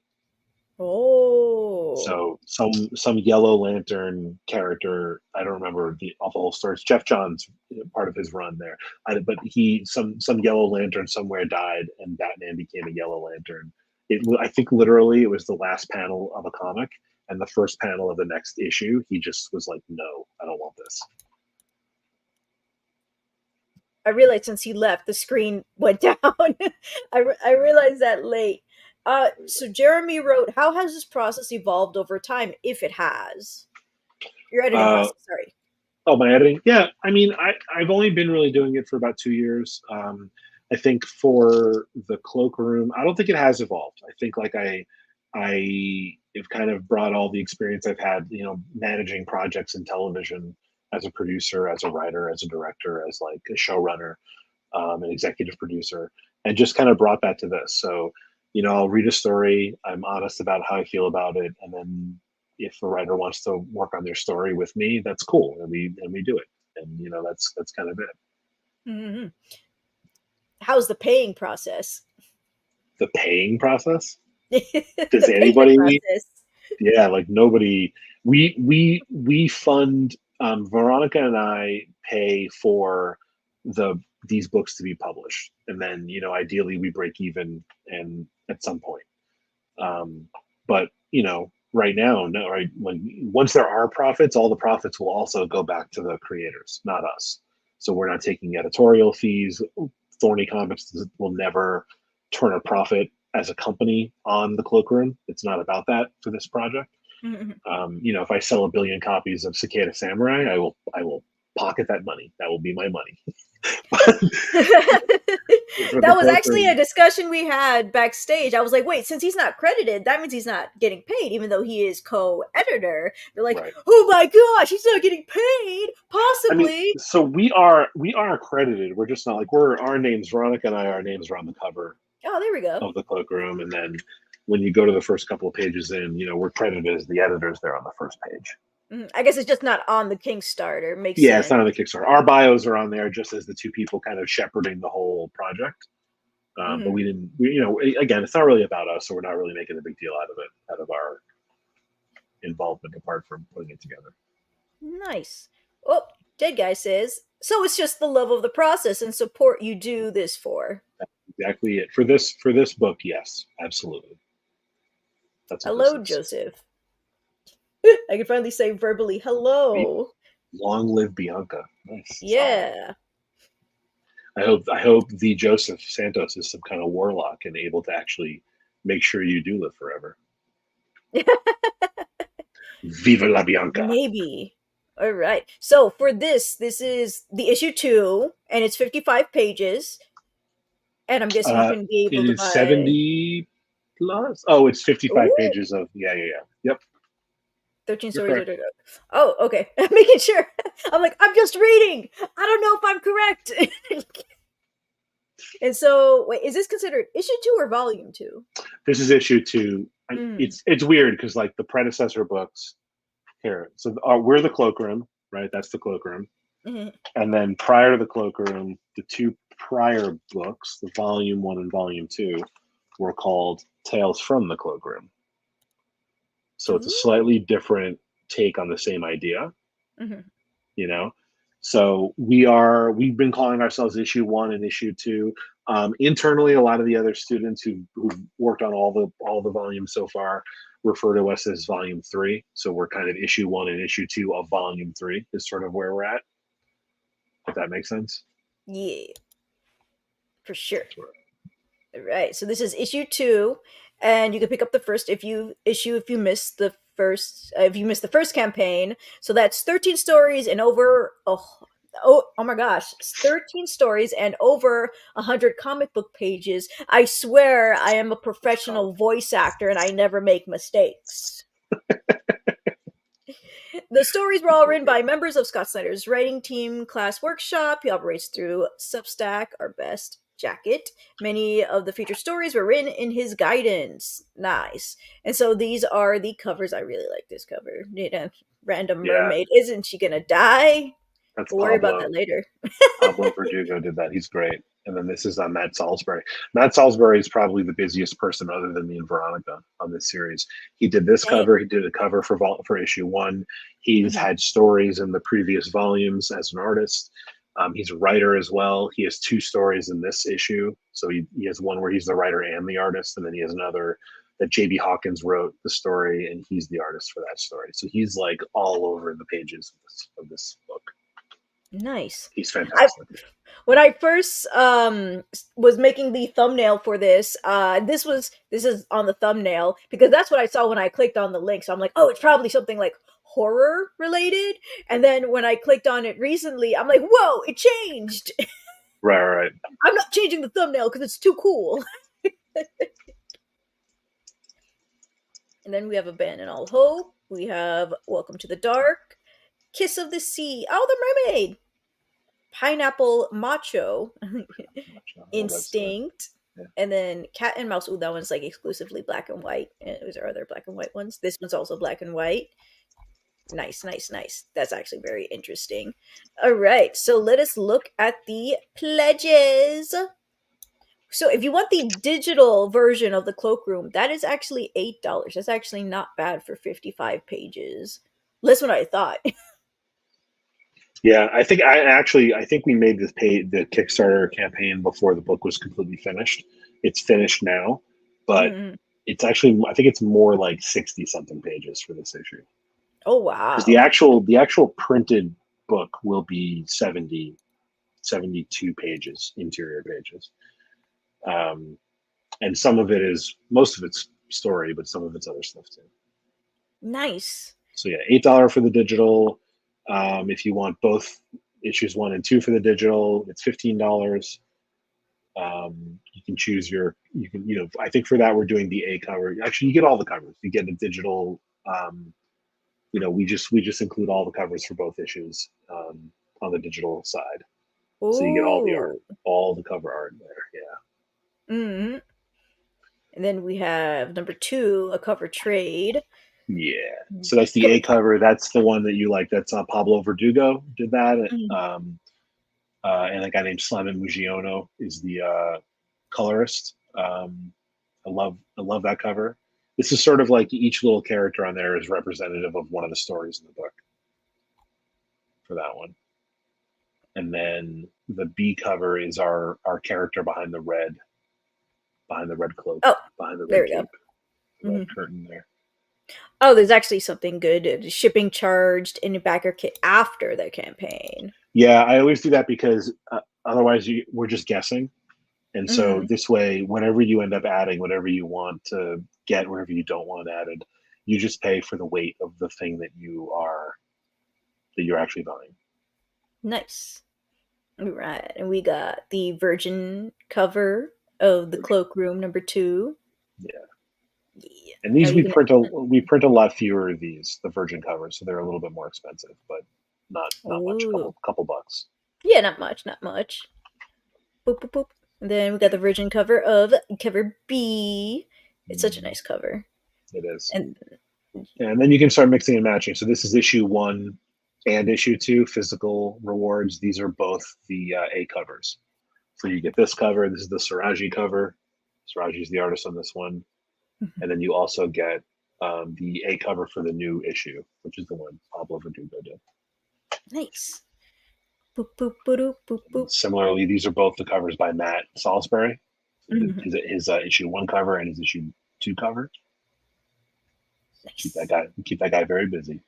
Oh. So some Yellow Lantern character, I don't remember the whole story. It's Jeff Johns part of his run there, but he some Yellow Lantern somewhere died, and Batman became a Yellow Lantern. I think literally it was the last panel of a comic, and the first panel of the next issue, he just was like, "No, I don't want this." I realized since he left, the screen went down. I realized that late. So Jeremy wrote, "How has this process evolved over time, if it has?" Your editing Uh, process. Sorry. Oh, my editing? Yeah, I mean, I've only been really doing it for about 2 years. I think for the cloakroom, I don't think it has evolved. I think like I have kind of brought all the experience I've had, managing projects in television as a producer, as a writer, as a director, as like a showrunner, an executive producer, and just kind of brought that to this. So, I'll read a story, I'm honest about how I feel about it, and then if the writer wants to work on their story with me, that's cool, and we do it, and that's kind of it. Hmm. How's the paying process? The paying process. Does The payment anybody? process. Yeah, like nobody. We fund. Veronica and I pay for these books to be published, and then ideally we break even and at some point. But right now, no, right, when once there are profits, all the profits will also go back to the creators, not us. So we're not taking editorial fees. Thorny Comics will never turn a profit as a company on the Cloakroom. It's not about that for this project. Mhm. If I sell a billion copies of Cicada Samurai, I will pocket that money. That will be my money. For the That was actually a Cloakroom, discussion we had backstage. I was like, wait, since he's not credited, that means he's not getting paid, even though he is co-editor. They're like, right? oh my gosh, he's not getting paid, I mean, possibly. so we are accredited. We're just not like we're our names. Veronica and I, our names are on the cover Oh, there we go. of the Cloakroom, and then when you go to the first couple of pages in, we're credited as the editors there on the first page. I guess it's just not on the Kickstarter. Makes Yeah, it's sense. not on the Kickstarter. Our bios are on there just as the two people kind of shepherding the whole project. But Hmm. we didn't. Again, it's not really about us, so we're not really making a big deal out of it, out of our involvement apart from putting it together. Nice. Oh, Dead Guy says, so it's just the love of the process and support you do this for. That's exactly it for this book. Yes, absolutely. That's what this Hello, is. Joseph. I can finally say verbally hello. Long live Bianca. Nice, solid. Yeah. I hope the Joseph Santos is some kind of warlock and able to actually make sure you do live forever. Viva la Bianca. Maybe. All right. So for this is the issue 2, and it's 55 pages. And I'm guessing you can be It able to is buy 70 plus. Oh, it's 55 ooh, pages of yeah. Yep, 13 you're stories. correct. Oh, okay. Making sure. I'm like, I'm just reading. I don't know if I'm correct. And so, wait, is this considered issue 2 or volume 2? This is issue 2. Mm. It's weird because like the predecessor books here. So we're the Cloakroom, right? That's the Cloakroom. Hmm. And then prior to the Cloakroom, the two prior books, the volume 1 and volume 2, were called Tales from the Cloakroom. So it's a Ooh. slightly different take on the same idea, Hmm. you know. So we've been calling ourselves issue 1 and issue 2. Internally, a lot of the other students who've worked on all the volumes so far refer to us as volume 3. So we're kind of issue 1 and issue 2 of volume 3 is sort of where we're at. If that makes sense. Yeah, for sure. All right. So this is issue 2, and you can pick up the first if you missed the first campaign. So that's 13 stories and over oh my gosh, 13 stories and over 100 comic book pages. I swear I am a That's solid. professional voice actor and I never make mistakes. The stories were all written by members of Scott Snyder's writing team class workshop. He operates through Substack, our best jacket. Many of the featured stories were written in his guidance. Nice. And so these are the covers. I really like this cover. Random Yeah, mermaid. Isn't she gonna die? that's We'll worry about Pablo. that later. Pablo Verdugo did that. He's great. And then this is on Matt Salisbury. Matt Salisbury is probably the busiest person other than me and Veronica on this series. He did this Dang. cover. He did a cover for issue 1. He's had stories in the previous volumes as an artist. He's a writer as well. He has 2 stories in this issue. So he has one where he's the writer and the artist, and then he has another that J.B. Hawkins wrote the story, and he's the artist for that story. So he's like all over the pages of this book. Nice. He's fantastic. When I first was making the thumbnail for this, this is on the thumbnail because that's what I saw when I clicked on the link. So I'm like, oh, it's probably something like horror related. And then when I clicked on it recently, I'm like, whoa, it changed. Right. I'm not changing the thumbnail because it's too cool. And then we have Abandon All Hope. We have Welcome to the Dark, Kiss of the Sea. Oh, the mermaid. Pineapple Macho, Instinct, and then Cat and Mouse. Ooh, that one's like exclusively black and white. And those are other black and white ones. This one's also black and white. Nice. That's actually very interesting. All right, so let us look at the pledges. So if you want the digital version of the Cloakroom, that is actually $8. That's actually not bad for 55 pages. Less than I thought. Yeah, I think we made the Kickstarter campaign before the book was completely finished. It's finished now, but it's actually, I think it's more like 60 something pages for this issue. Oh wow. Because the actual printed book will be 72 pages, interior pages. And most of it's story, but some of it's other stuff too. Nice. So yeah, $8 for the digital. If you want both issues 1 and 2 for the digital, it's $15. You can choose I think for that we're doing the A cover. Actually, you get all the covers. You get a digital. We just include all the covers for both issues on the digital side. Ooh. So you get all the art, all the cover art there. Yeah. Mm-hmm. And then we have number 2, a cover trade. Yeah. So that's the A cover. That's the one that you like. That's Pablo Verdugo did that. And a guy named Simon Mugiono is the colorist. I love that cover. This is sort of like each little character on there is representative of one of the stories in the book for that one. And then the B cover is our character behind the red cloak. Oh, behind the there red we cape. go. Red curtain there. Oh, there's actually something good. Shipping charged in a backer kit after the campaign. Yeah, I always do that because otherwise we're just guessing. And so this way, whenever you end up adding whatever you want to get, wherever you don't want added, you just pay for the weight of the thing that you're actually buying. Nice. All right. And we got the Virgin cover of the Cloakroom number 2. Yeah. And these we print a lot fewer of these, the Virgin covers, so they're a little bit more expensive, but not much, couple bucks. Yeah, not much. Boop, boop, boop. And then we got the Virgin cover of cover B. It's such a nice cover. It is. And then you can start mixing and matching. So this is issue 1 and issue 2, physical rewards. These are both the A covers. So you get this cover. This is the Siraji cover. Siraji is the artist on this one. And then you also get the A cover for the new issue, which is the one Pablo Verdugo did. Nice. Boop, boop, boop, boop, boop. Similarly, these are both the covers by Matt Salisbury. His issue 1 cover and his issue 2 cover. Nice. Keep that guy very busy.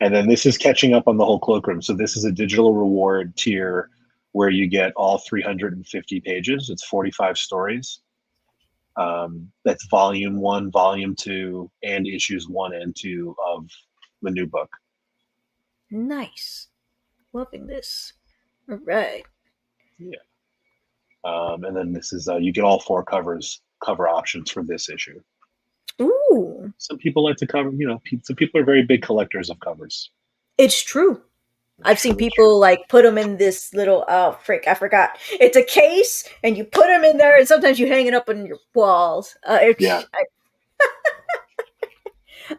And then this is catching up on the whole Cloakroom. So this is a digital reward tier where you get all 350 pages. It's 45 stories. That's volume 1, volume 2, and issues 1 and 2 of the new book. Nice. Loving this. All right. Yeah. And then this is you get all 4 cover options for this issue. Ooh. Some people like to cover, some people are very big collectors of covers. It's true. I've seen people like put them in this little I forgot. It's a case, and you put them in there, and sometimes you hang it up on your walls. Yeah.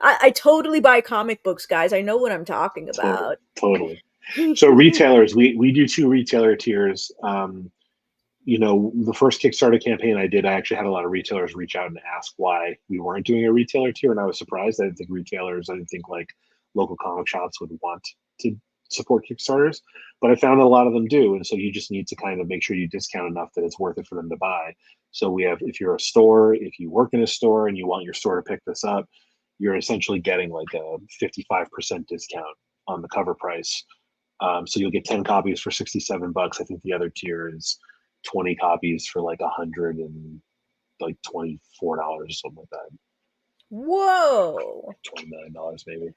I totally buy comic books, guys. I know what I'm talking about. Totally. So retailers, we do two retailer tiers. The first Kickstarter campaign I did, I actually had a lot of retailers reach out and ask why we weren't doing a retailer tier, and I was surprised. I didn't think like local comic shops would want to support Kickstarters, but I found a lot of them do, and so you just need to kind of make sure you discount enough that it's worth it for them to buy. So we have, if you're a store, if you work in a store and you want your store to pick this up, you're essentially getting like a 55% discount on the cover price. So you'll get 10 copies for $67. I think the other tier is 20 copies for like $124 or something like that. Whoa. $29 maybe.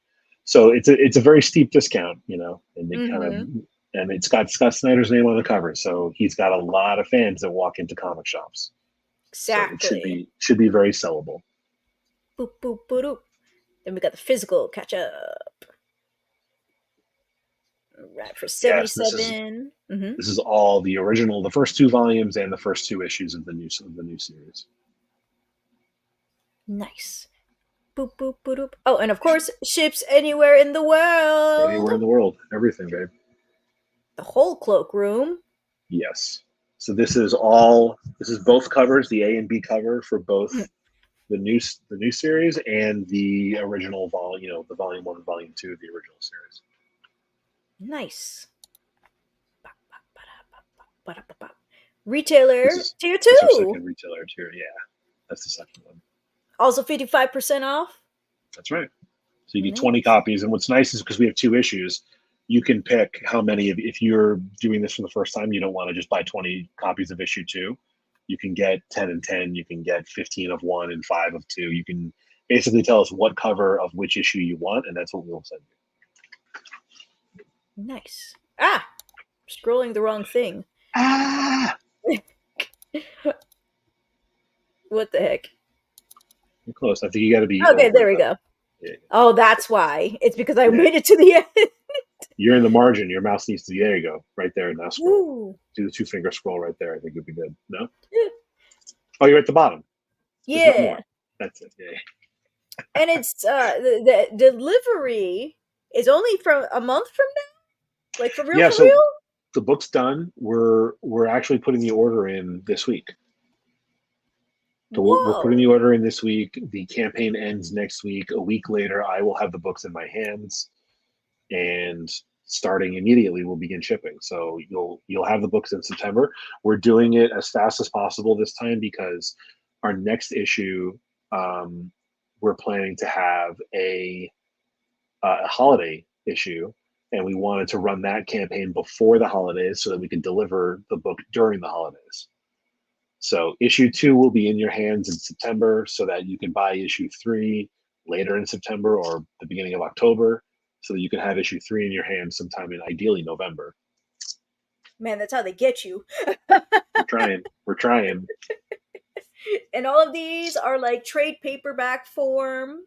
So it's a very steep discount, and it kind of, Mm-hmm. and it's got Scott Snyder's name on the cover, so he's got a lot of fans that walk into comic shops. So it Exactly. should be very sellable. Boop, boop, boop, boop. Then we got the physical catch up. Right, for Yes, 77. Mm-hmm. this is all the original, the first two volumes and the first two issues of the new series. Nice. Boop, boop, boop, boop. Oh, and of course, ships anywhere in the world. Anywhere in the world, everything, babe. The whole cloakroom. Yes. So this is both covers, the A and B cover for both the new series and the original volume, the volume 1 and volume 2 of the original series. Nice. Retailer tier This is our 2. second retailer tier. Yeah, that's the second one. Also 55% off. That's right. So you get Nice. 20 copies, and what's nice is because we have two issues, you can pick how many if you're doing this for the first time, you don't want to just buy 20 copies of issue 2. You can get 10 and 10, you can get 15 of 1 and 5 of 2. You can basically tell us what cover of which issue you want, and that's what we'll send you. Nice. Ah, scrolling the wrong thing. Ah, What the heck? you're close. I think you got to be Okay, there we go. Yeah. Oh, that's why. It's because I made it to the end. You're in the margin. Your mouse needs to be, there you go, right there. Now scroll. Ooh. Do the 2-finger scroll right there. I think it'd be good. No? Yeah. Oh, you're at the bottom. There's no Yeah. more. That's it. Yeah. And it's the delivery is only from a month from now? Like for real, Yeah, for so real? the book's done. We're actually putting the order in this week. So we're putting the Whoa. order in this week. The campaign ends next week. A week later, I will have the books in my hands, and starting immediately, we'll begin shipping. So you'll have the books in September. We're doing it as fast as possible this time because our next issue, we're planning to have a holiday issue, and we wanted to run that campaign before the holidays so that we can deliver the book during the holidays. So issue 2 will be in your hands in September so that you can buy issue 3 later in September or the beginning of October so that you can have issue 3 in your hands sometime in ideally November. Man, that's how they get you. We're trying. And all of these are like trade paperback form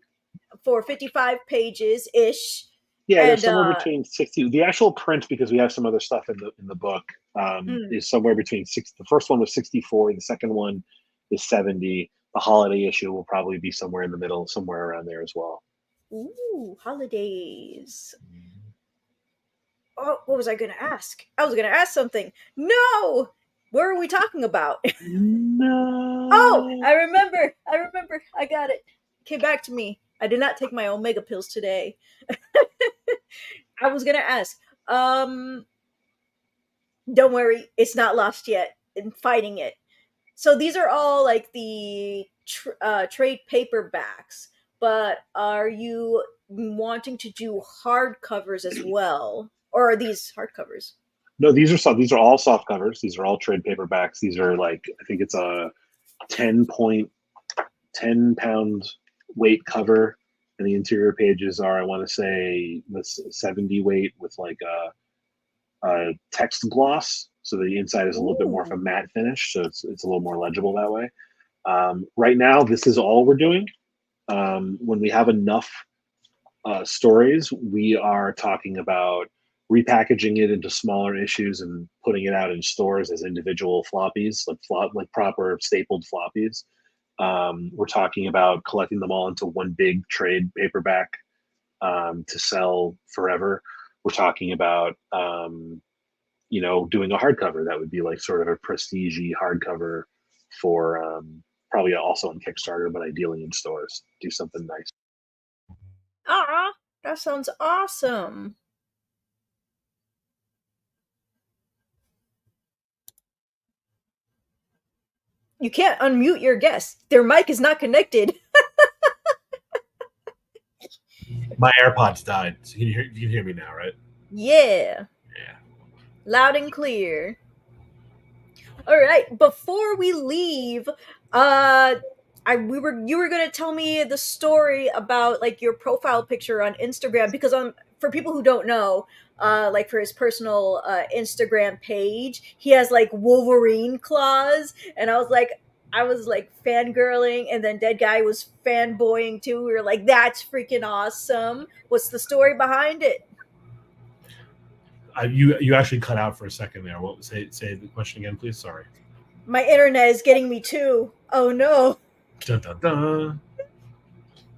for 55 pages ish. Yeah, they're And somewhere between 60. The actual print, because we have some other stuff in the book, is somewhere between 60. The first one was 64. The second one is 70. The holiday issue will probably be somewhere in the middle, somewhere around there as well. ooh, holidays. Oh, what was I going to ask? I was going to ask something. No! What are we talking about? No. Oh, I remember. I got it. Came back to me. I did not take my omega pills today. I was going to ask. Don't worry, it's not lost yet. I'm fighting it. So these are all like the trade paperbacks, but are you wanting to do hardcovers as well, or are these hardcovers? No, these are soft. These are all soft covers. These are all trade paperbacks. These are like, I think it's a 10 pound weight cover, and the interior pages are, I want to say, this 70 weight with like a text gloss. So the inside is a little bit more of a Ooh. matte finish, so it's a little more legible that way. Right now, this is all we're doing. When we have enough stories, we are talking about repackaging it into smaller issues and putting it out in stores as individual floppies, like proper stapled floppies. We're talking about collecting them all into one big trade paperback to sell forever. we're talking about doing a hardcover that would be like sort of a prestige hardcover for probably also on Kickstarter, but ideally in stores. Do something nice. Ah, that sounds awesome. You can't unmute your guest. Their mic is not connected. My AirPods died, so you can hear me now, right? Yeah. Yeah. Loud and clear. All right. Before we leave, you were gonna tell me the story about like your profile picture on Instagram because for people who don't know, like for his personal Instagram page, he has like Wolverine claws, and I was like fangirling, and then Dead Guy was fanboying too. We were like, "That's freaking awesome!" What's the story behind it? You actually cut out for a second there. What say the question again, please? Sorry. My internet is getting me too. Oh no. Dun, dun, dun.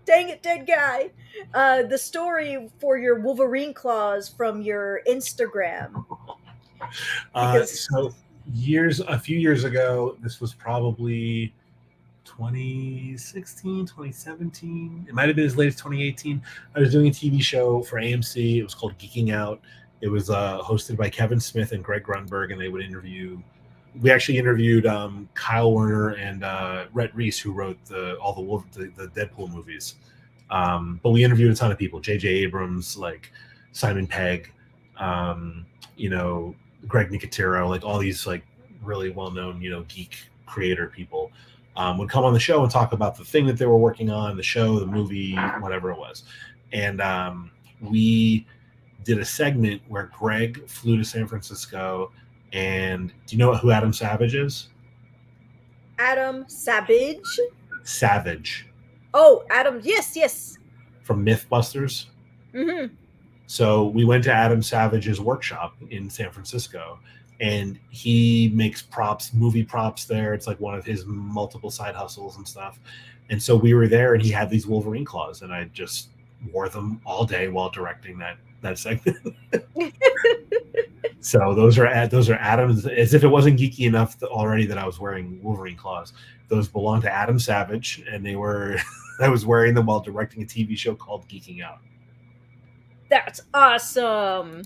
Dang it, Dead Guy. The story for your Wolverine claws from your Instagram. Because So a few years ago, this was probably 2016, 2017. It might have been as late as 2018. I was doing a TV show for AMC. It was called Geeking Out. It was hosted by Kevin Smith and Greg Grunberg, and they would interview. We actually interviewed Kyle Werner and Rhett Reese, who wrote all the Deadpool movies. But we interviewed a ton of people: J.J. Abrams, like Simon Pegg, Greg Nicotero, like all these like really well-known geek creator people. Would come on the show and talk about the thing that they were working on, the show, the movie, whatever it was. And we did a segment where Greg flew to San Francisco. And do you know who Adam Savage is? Adam Savage? Savage. Oh, Adam. Yes, yes. From Mythbusters. Mm-hmm. So we went to Adam Savage's workshop in San Francisco, and he makes movie props there. It's like one of his multiple side hustles and stuff. And so we were there, and he had these Wolverine claws, and I just wore them all day while directing that segment. So those are Adam's. As if it wasn't geeky enough already that I was wearing Wolverine claws. Those belong to Adam Savage, and they were. I was wearing them while directing a TV show called Geeking Out. That's awesome.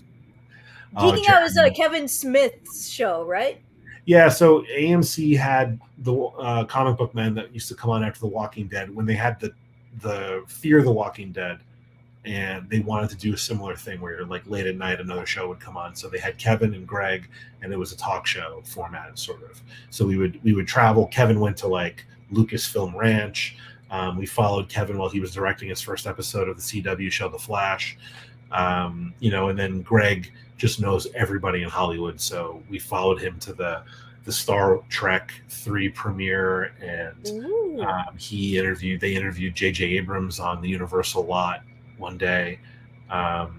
Geeking Out is Kevin Smith's show, right? Yeah, so AMC had the comic book men that used to come on after The Walking Dead when they had the Fear the Walking Dead, and they wanted to do a similar thing where like late at night another show would come on. So they had Kevin and Greg, and it was a talk show format sort of. So we would travel. Kevin went to like Lucasfilm Ranch. We followed Kevin while he was directing his first episode of the CW show The Flash. And then Greg just knows everybody in Hollywood, so we followed him to the Star Trek 3 premiere, and they interviewed J.J. Abrams on the Universal lot one day. So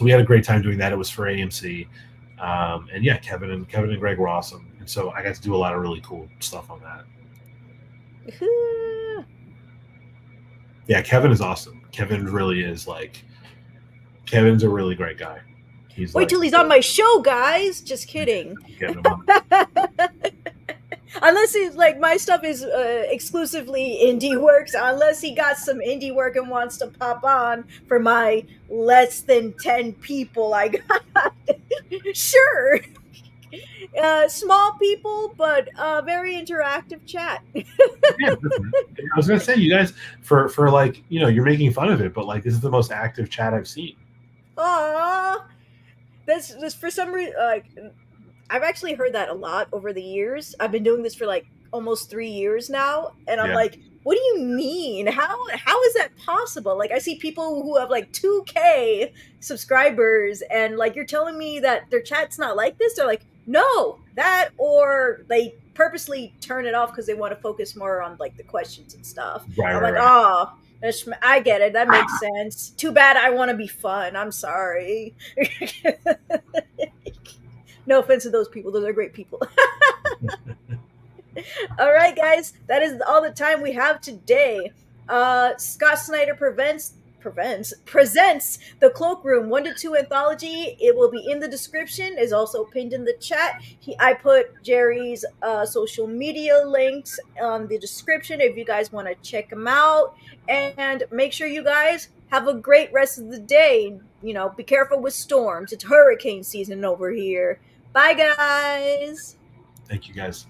we had a great time doing that. It was for AMC, and yeah, Kevin and Greg were awesome, and so I got to do a lot of really cool stuff on that. Yeah, Kevin is awesome. Kevin really is Kevin's a really great guy. Wait till he's on my show, guys. Just kidding. Unless he's like my stuff is exclusively indie works. Unless he got some indie work and wants to pop on for my less than 10 people I got. Sure. Small people, but very interactive chat. Yeah, I was gonna say, you guys, for like, you're making fun of it, but like this is the most active chat I've seen. Aww, that's for some reason. I've actually heard that a lot over the years. I've been doing this for like almost 3 years now, and I'm like, what do you mean? How is that possible? Like, I see people who have like 2K subscribers, and like you're telling me that their chat's not like this. They're like, no, that, or they purposely turn it off because they want to focus more on like the questions and stuff. I'm like, oh, I get it. That makes sense. Too bad I want to be fun. I'm sorry. No offense to those people. Those are great people. All right, guys. That is all the time we have today. Scott Snyder presents the Cloakroom 1 to 2 anthology. It will be in the description, is also pinned in the chat. I put Jerry's social media links on the description if you guys want to check them out. And make sure you guys have a great rest of the day. You know, be careful with storms. It's hurricane season over here. Bye, guys. Thank you, guys.